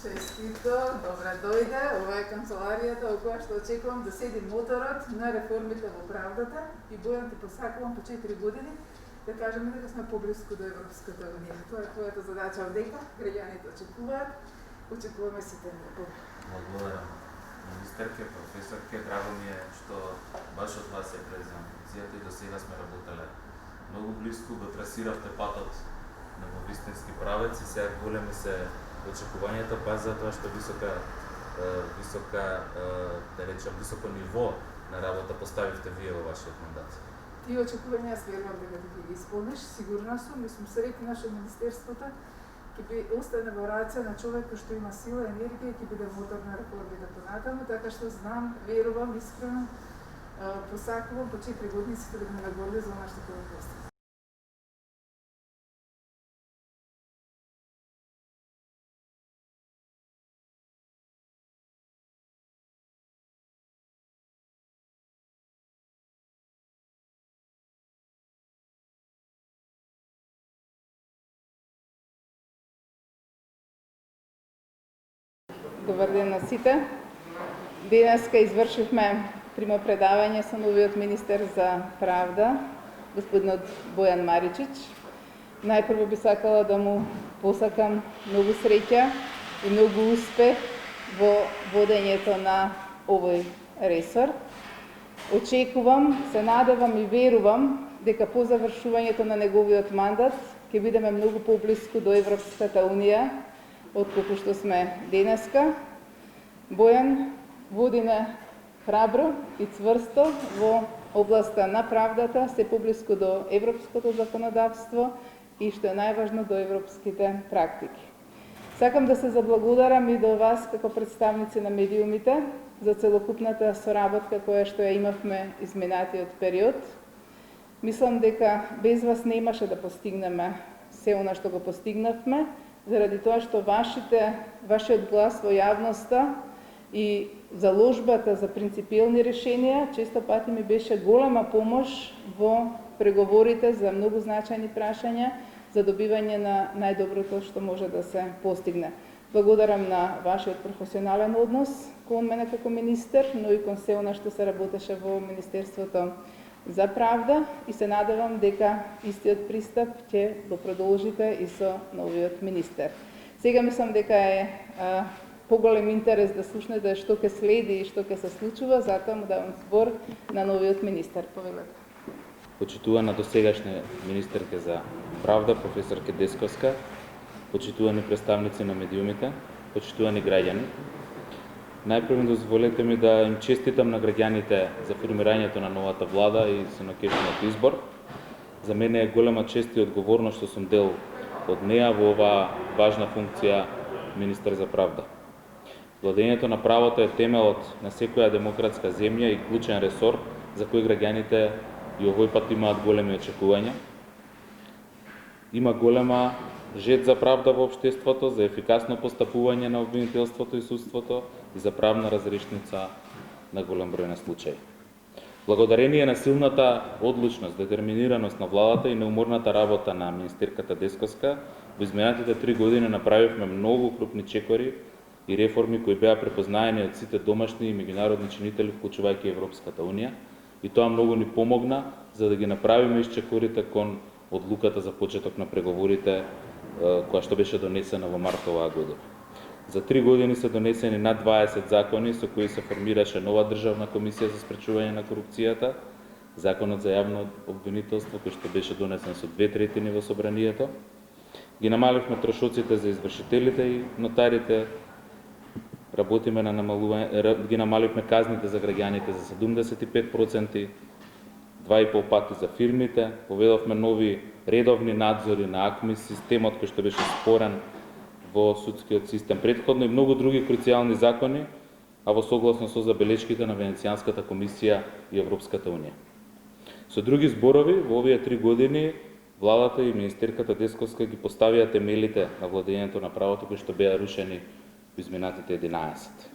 Честито, добре дојде. Ова е канцеларијата во која што очекувам да седи моторот на реформите во правдата и Бојан ти посакувам по 4 години да кажеме дека сме поблиску до Европската унија. Тоа е твојата задача одека, граѓаните очекуваат, очекуваме сите него. Благодарам. Министерке, професорке, драго ми е што баш од вас е преземам функцијата и до сега сме работеле многу близко, го трасиравте патот на вистински правец и сега големи се очекувањата, па за тоа што високо ниво на работа поставивте вие во вашиот мандат. Тие очекувања јас верувам дека ти ги исполниш, сигурна сум, и сум среќна што Министерството ќе би остане во раце на човек кој што има сила, енергија и ќе биде мотор на реформите понатаму, така што знам, верувам искрено, посакувам по 4 години сите да ме нагорди за нашите постигнати. Добар ден на сите. Денеска извршивме примопредавање со новиот министер за правда, господинот Бојан Маричич. Најпрво би сакала да му посакам многу среќа и многу успех во водењето на овој ресор. Очекувам, се надевам и верувам дека по завршувањето на неговиот мандат ќе бидеме многу поблиску до Европската унија отколку што сме денеска. Бојан води ме храбро и цврсто во областа на правдата, се поблиску до европското законодавство и што е најважно до европските практики. Сакам да се заблагодарам и до вас како представници на медиумите за целокупната соработка која што ја имавме изминатиот период. Мислам дека без вас не имаше да постигнеме се она што го постигнавме, заради тоа што вашиот глас во јавноста и заложбата за принципиелни решенија често пати ми беше голема помош во преговорите за многу значајни прашања за добивање на најдоброто што може да се постигне. Благодарам на вашиот професионален однос кон мене како министер, но и кон се она што се работеше во Министерството за правда и се надевам дека истиот пристап ќе го продолжите и со новиот министер. Сега мислам дека е поголем интерес да слушнете што ќе следи и што ќе се случува, затоа му давам збор на новиот министер. Повелете. Почитувана досегашна министерка за правда, професорке Десковска, почитувани представници на медиумите, почитувани граѓани. Најпрво дозволете ми да им честитам на граѓаните за формирањето на новата влада и сенокешниот избор. За мене е голема чест и одговорност што сум дел од неа во оваа важна функција министер за правда. Владењето на правото е темелот на секоја демократска земја и клучен ресор за кој граѓаните и овој пат имаат големи очекувања. Има голема жет за правда во општеството, за ефикасно постапување на обвинителството и судството и за правна разрешница на голем број на случаи. Благодарение на силната одлучност, детерминираност на владата и неуморната работа на министерката Десковска, во изминатите 3 години направивме многу крупни чекори и реформи кои беа препознаени од сите домашни и меѓународни чинители, вклучувајќи Европската унија, и тоа многу ни помогна за да ги направиме исчекорите кон одлуката за почеток на преговорите која што беше донесена во март оваа година. За 3 години се донесени над 20 закони со кои се формираше нова државна комисија за спречување на корупцијата, законот за јавно обвинителство кој што беше донесен со 2/3 во собранието. Ги намаливме трошоците за извршителите и нотарите, работиме на намалување, ги намаливме казните за граѓаните за 75%, 2,5 пати за фирмите, поведовме нови редовни надзори на АКМИ, системот кој што беше спорен во судскиот систем претходно и многу други круцијални закони, а во согласно со забелешките на Венецијанската комисија и Европската унија. Со други зборови, во овие 3 години владата и министерката Десковска ги поставија темелите на владењето на правото кои што беа рушени во изминатите 11.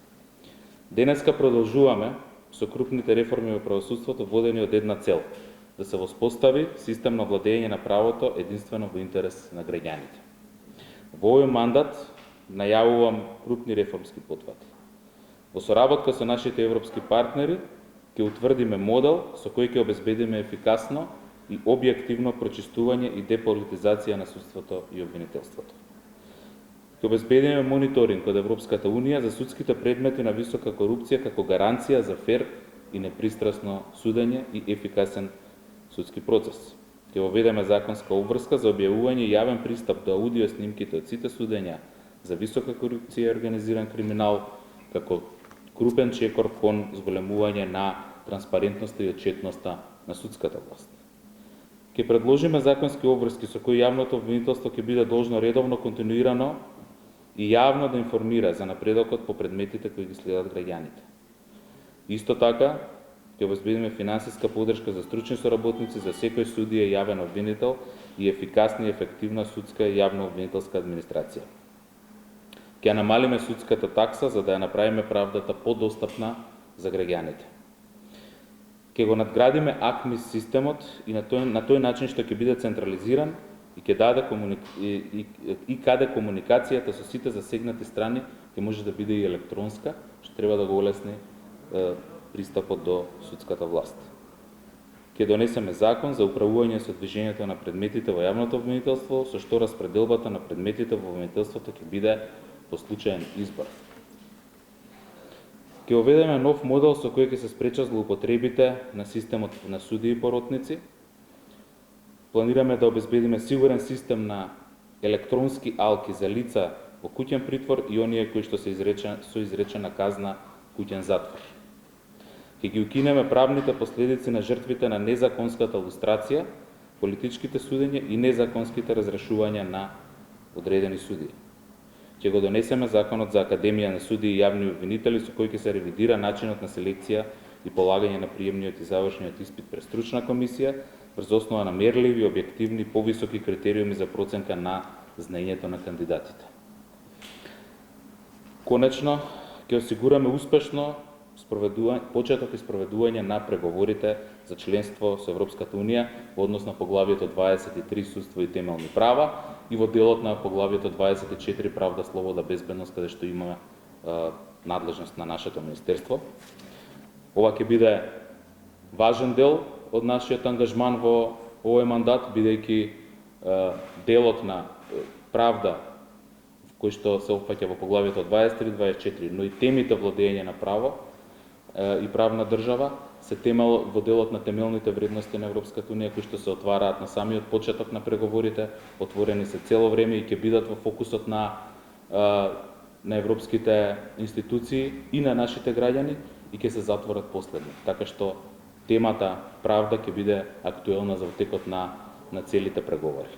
Денеска продолжуваме со крупните реформи во правосудството водени од една цел – да се воспостави систем на владење на правото единствено во интерес на граѓаните. Во овој мандат најавувам крупни реформски потвати. Во соработка со нашите европски партнери ќе утврдиме модел со кој ќе обезбедиме ефикасно и објективно прочистување и деполитизација на судството и обвинителството. Ќе обезбедиме мониторинг од Европската Унија за судските предмети на висока корупција како гаранција за фер и непристрасно судење и ефикасен судски процес. Ќе воведеме законска обврска за објавување и јавен пристап до аудио снимките од сите судења за висока корупција и организиран криминал како крупен чекор кон зголемување на транспарентноста и отчетноста на судската власт. Ќе предложиме законски обврски со кои јавното обвинителство ќе биде должно редовно, континуирано и јавно да информира за напредокот по предметите кои ги следат граѓаните. Исто така, ќе обезбедиме финансиска поддршка за стручни соработници за секој судија и јавен обвинител и ефикасна и ефективна судска и јавна обвинителска администрација. Ќе намалиме судската такса за да ја направиме правдата подостапна за граѓаните. Ќе го надградиме АКМИС системот и на тој начин што ќе биде централизиран и ќе даде каде комуникацијата со сите засегнати страни ќе може да биде и електронска, што треба да го олесни пристапот до судската власт. Ќе донесеме закон за управување со движењето на предметите во јавното обвинителство, со што распределбата на предметите во обвинителството ќе биде по случаен избор. Ќе оведеме нов модел со кој ќе се спречат злоупотребите на системот на судии и поротници. Планираме да обезбедиме сигурен систем на електронски алки за лица во куќен притвор и оние кои што се со изречена казна куќен затвор. Ќе ги укинеме правните последици на жртвите на незаконската лустрација, политичките судења и незаконските разрешувања на одредени судии. Ќе го донесеме законот за Академија на судии и јавни обвинители со кој ќе се ревидира начинот на селекција и полагање на приемниот и завршниот испит пред стручна комисија врз основа на мерливи, објективни, повисоки критериуми за проценка на знаењето на кандидатите. Конечно, ќе осигураме успешно почеток и спроведување на преговорите за членство со Европската Унија во однос на поглавието 23 Судство и темелни права и во делот на поглавието 24 Правда, слобода, безбедност, каде што има надлежност на нашето министерство. Ова ќе биде важен дел од нашиот ангажман во овој мандат, бидејќи делот на правда кој што се опфаќа во поглавието 23-24, но и темите владење на право и правна држава се темел во делот на темелните вредности на Европската Унија кои што се отвараат на самиот почеток на преговорите, отворени се цело време и ќе бидат во фокусот на европските институции и на нашите граѓани и ќе се затворат последни. Така што темата правда ќе биде актуелна за текот на целите преговори.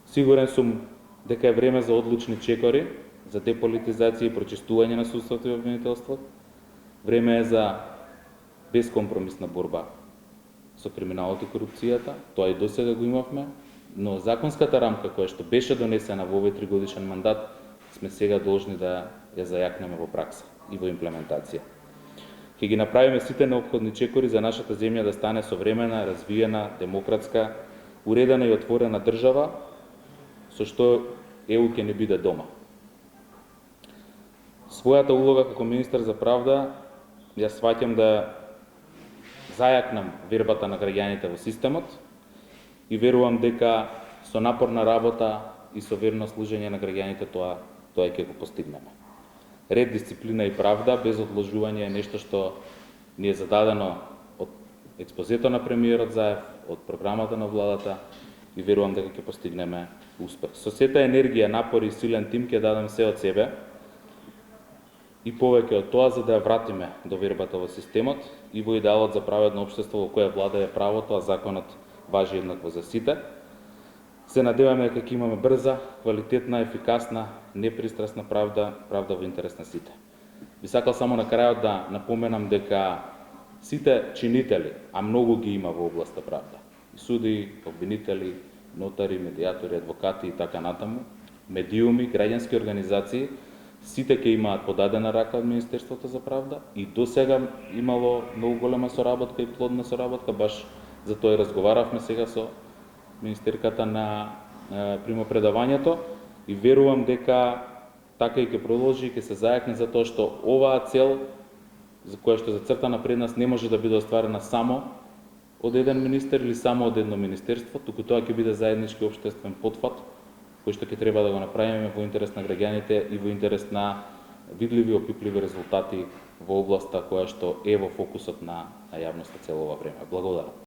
Сигурен сум дека е време за одлучни чекори, за деполитизација и прочистување на судството и обвинителството. Време е за безкомпромисна борба со криминалот и корупцијата, тоа и досега го имавме, но законската рамка која што беше донесена во овој 3-годишен мандат, сме сега должни да ја зајакнеме во пракса и во имплементација. Ќе ги направиме сите неопходни чекори за нашата земја да стане современа, развиена, демократска, уредена и отворена држава, со што ЕУ ќе не биде дома. Својата улога како министар за правда ја сваќам да зајакнам вербата на граѓаните во системот и верувам дека со напорна работа и со верно служење на граѓаните тоа ќе го постигнеме. Ред, дисциплина и правда без одложување е нешто што ни е зададено од експозето на премиерот Заев, од програмата на владата и верувам дека ќе постигнеме успех. Со сета енергија, напори и силен тим ќе дадам се од себе и повеќе од тоа за да ја вратиме довербата во системот и во идеалот за праведно општество во кое владае правото, а законот важи еднакво за сите. Се надеваме дека ќе имаме брза, квалитетна, ефикасна, непристрасна правда во интерес на сите. Би сакал само на крајот да напоменам дека сите чинители, а многу ги има во областа правда, и суди, обвинители, нотари, медијатори, адвокати и така натаму, медиуми, граѓански организации, сите ќе имаат подадена рака од Министерството за правда и досега имало многу голема соработка и плодна соработка, баш за тоа и разговаравме сега со министерката на примопредавањето и верувам дека така и ќе продолжи и ќе се зајакне за тоа што оваа цел за која што е зацртана пред нас не може да биде остварена само од еден министер или само од едно министерство, туку тоа ќе биде заеднички општествен потфат кој што ќе треба да го направиме во интерес на граѓаните и во интерес на видливи и опипливи резултати во областа која што е во фокусот на јавноста цело ова време. Благодарам.